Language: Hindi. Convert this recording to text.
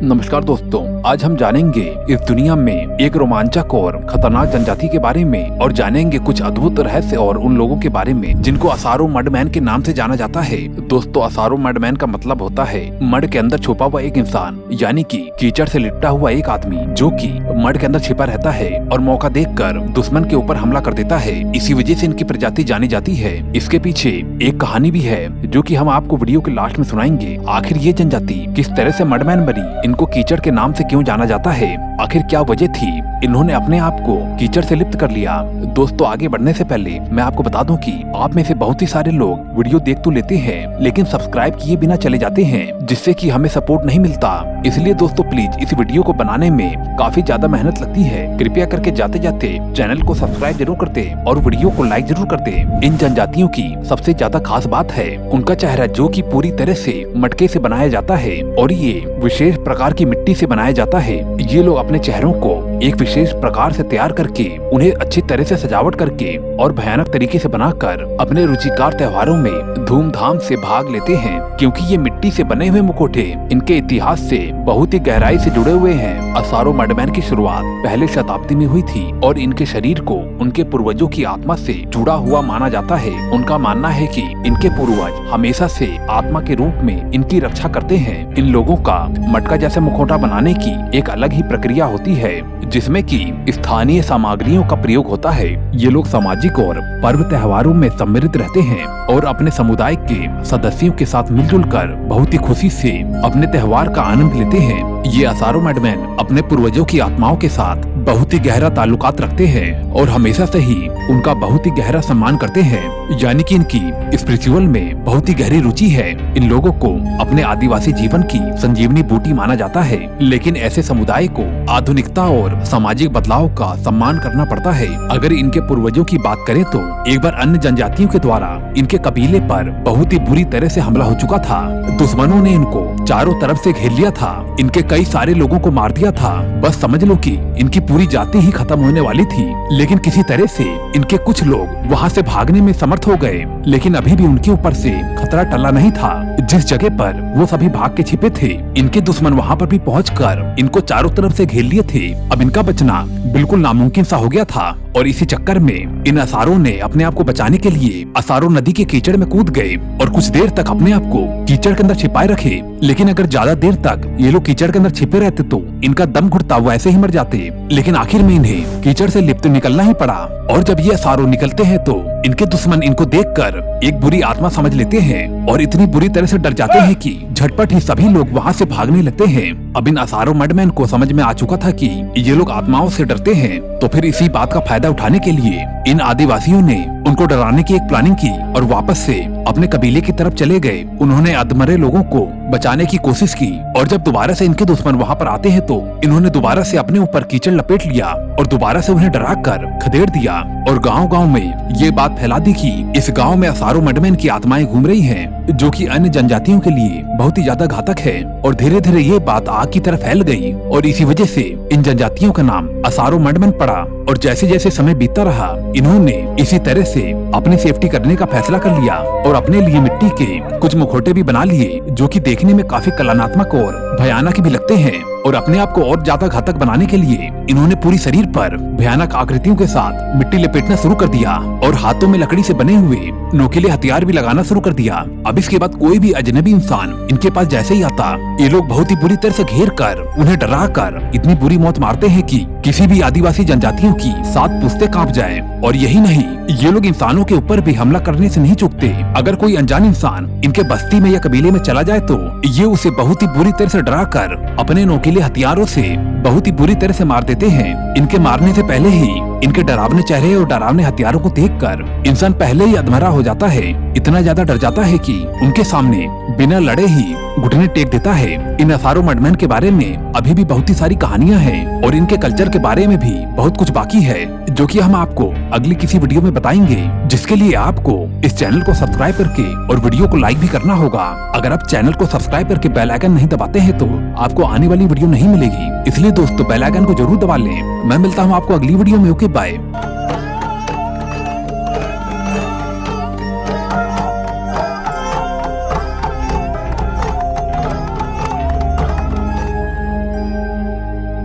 नमस्कार दोस्तों, आज हम जानेंगे इस दुनिया में एक रोमांचक और खतरनाक जनजाति के बारे में और जानेंगे कुछ अद्भुत रहस्य और उन लोगों के बारे में जिनको असारो मडमैन के नाम से जाना जाता है। दोस्तों, असारो मडमैन का मतलब होता है मड के अंदर छुपा हुआ एक इंसान, यानी कि कीचड़ से लिपटा हुआ एक आदमी जो कि मड के अंदर छिपा रहता है और मौका देखकर दुश्मन के ऊपर हमला कर देता है। इसी वजह से इनकी प्रजाति जानी जाती है। इसके पीछे एक कहानी भी है जो कि हम आपको वीडियो के लास्ट में सुनाएंगे। आखिर ये जनजाति किस तरह से मडमैन बनी, इनको कीचड़ के नाम से क्यों जाना जाता है, आखिर क्या वजह थी इन्होंने अपने आप को कीचड़ से लिप्त कर लिया। दोस्तों, आगे बढ़ने से पहले मैं आपको बता दूं कि आप में से बहुत ही सारे लोग वीडियो देख तो लेते हैं लेकिन सब्सक्राइब किए बिना चले जाते हैं, जिससे कि हमें सपोर्ट नहीं मिलता। इसलिए दोस्तों, प्लीज इस वीडियो को बनाने में काफी ज्यादा मेहनत लगती है। कृपया करके जाते जाते चैनल को सब्सक्राइब जरूर कर दे और वीडियो को लाइक जरूर कर दे। इन जनजातियों की सबसे ज्यादा खास बात है उनका चेहरा, जो कि पूरी तरह से मटके से बनाया जाता है और ये विशेष प्रकार की मिट्टी से बनाया जाता है। ये लोग अपने चेहरों को एक विशेष प्रकार से तैयार करके उन्हें अच्छी तरह से सजावट करके और भयानक तरीके से बनाकर अपने रुचिकार त्योहारों में धूमधाम से भाग लेते हैं, क्योंकि ये मिट्टी से बने हुए मुखौटे इनके इतिहास से बहुत ही गहराई से जुड़े हुए हैं। असारो मडमैन की शुरुआत पहले शताब्दी में हुई थी और इनके शरीर को उनके पूर्वजों की आत्मा से जुड़ा हुआ माना जाता है। उनका मानना है कि इनके पूर्वज हमेशा से आत्मा के रूप में इनकी रक्षा करते हैं। इन लोगों का मटका जैसे मुखौटा बनाने की एक अलग ही प्रक्रिया होती है, जिसमें कि स्थानीय सामग्रियों का प्रयोग होता है। ये लोग सामाजिक और पर्व त्योहारों में सम्मिलित रहते हैं और अपने समुदाय के सदस्यों के साथ मिलजुल कर बहुत ही खुशी से अपने त्योहार का आनंद लेते हैं। ये असारो मडमैन अपने पूर्वजों की आत्माओं के साथ बहुत ही गहरा ताल्लुकात रखते हैं और हमेशा से ही उनका बहुत ही गहरा सम्मान करते हैं, यानी कि इनकी स्पिरिचुअल में बहुत ही गहरी रुचि है। इन लोगों को अपने आदिवासी जीवन की संजीवनी बूटी माना जाता है, लेकिन ऐसे समुदाय को आधुनिकता और सामाजिक बदलाव का सम्मान करना पड़ता है। अगर इनके पूर्वजों की बात करें तो एक बार अन्य जनजातियों के द्वारा इनके कबीले पर बहुत ही बुरी तरह से हमला हो चुका था। दुश्मनों ने इनको चारों तरफ से घेर लिया था, इनके कई सारे लोगों को मार दिया था। बस समझ लो कि इनकी पूरी जाति ही खत्म होने वाली थी। लेकिन किसी तरह से इनके कुछ लोग वहाँ से भागने में समर्थ हो गए, लेकिन अभी भी उनके ऊपर से खतरा टला नहीं था। जिस जगह पर वो सभी भाग के छिपे थे, इनके दुश्मन वहाँ पर भी पहुंचकर इनको चारों तरफ से घेर लिए थे। अब इनका बचना बिल्कुल नामुमकिन सा हो गया था और इसी चक्कर में इन असारों ने अपने आप को बचाने के लिए असारो नदी के कीचड़ में कूद गए और कुछ देर तक अपने आप को कीचड़ के अंदर छिपाए रखे। लेकिन अगर ज्यादा देर तक ये लोग कीचड़ के अंदर छिपे रहते तो इनका दम घुटता हुआ ऐसे ही मर जाते। लेकिन आखिर में इन्हें कीचड़ से लिप्त निकलना ही पड़ा और जब ये असारो निकलते हैं तो इनके दुश्मन इनको देखकर एक बुरी आत्मा समझ लेते हैं और इतनी बुरी तरह से डर जाते हैं कि झटपट ही सभी लोग वहाँ से भागने लगते हैं। अब इन असारो मडमैन को समझ में आ चुका था कि ये लोग आत्माओं से डरते हैं, तो फिर इसी बात का फायदा उठाने के लिए इन आदिवासियों ने उनको डराने की एक प्लानिंग की और वापस से अपने कबीले की तरफ चले गए। उन्होंने अधमरे लोगों को बचाने की कोशिश की और जब दोबारा से इनके दुश्मन वहाँ पर आते हैं तो इन्होंने दोबारा से अपने ऊपर कीचड़ लपेट लिया और दोबारा से उन्हें डराकर खदेड़ दिया और गांव-गांव में ये बात फैला दी कि इस गांव में असारो मडमैन की आत्माएं घूम रही हैं, जो कि अन्य जनजातियों के लिए बहुत ही ज्यादा घातक है। और धीरे धीरे ये बात आग की तरह फैल गई और इसी वजह से इन जनजातियों का नाम असारो मडमैन पड़ा। और जैसे जैसे समय बीतता रहा, इन्होंने इसी तरह से अपनी सेफ्टी करने का फैसला कर लिया और अपने लिए मिट्टी के कुछ मुखौटे भी बना लिए, जो कि देखने में काफी कलात्मक और भयानक भी लगते हैं। और अपने आप को और ज्यादा घातक बनाने के लिए इन्होंने पूरी शरीर पर भयानक आकृतियों के साथ मिट्टी लपेटना शुरू कर दिया और हाथों में लकड़ी से बने हुए नोकीले हथियार भी लगाना शुरू कर दिया। अब इसके बाद कोई भी अजनबी इंसान इनके पास जैसे ही आता, ये लोग बहुत ही बुरी तरह से घेर कर उन्हें डरा कर इतनी बुरी मौत मारते हैं कि किसी भी आदिवासी जनजातियों की 7 पुश्ते कांप जाए। और यही नहीं, ये लोग इंसानों के ऊपर भी हमला करने से नहीं चूकते। अगर कोई अनजान इंसान इनके बस्ती में या कबीले में चला जाए तो ये उसे बहुत ही बुरी तरह से डरा कर अपने नोकीले हथियारों से बहुत ही बुरी तरह से मार देते हैं। इनके मारने से पहले ही इनके डरावने चेहरे और डरावने हथियारों को देखकर इंसान पहले ही अधमरा हो जाता है। इतना ज्यादा डर जाता है कि उनके सामने बिना लड़े ही घुटने टेक देता है। इन असारो मडमैन के बारे में अभी भी बहुत ही सारी कहानियां हैं और इनके कल्चर के बारे में भी बहुत कुछ बाकी है, जो कि हम आपको अगली किसी वीडियो में बताएंगे, जिसके लिए आपको इस चैनल को सब्सक्राइब करके और वीडियो को लाइक भी करना होगा। अगर आप चैनल को सब्सक्राइब करके बेल आइकन नहीं दबाते हैं तो आपको आने वाली वीडियो नहीं मिलेगी, इसलिए दोस्तों बेल आइकन को जरूर दबा लें। मैं मिलता हूँ आपको अगली वीडियो में। Okay, bye.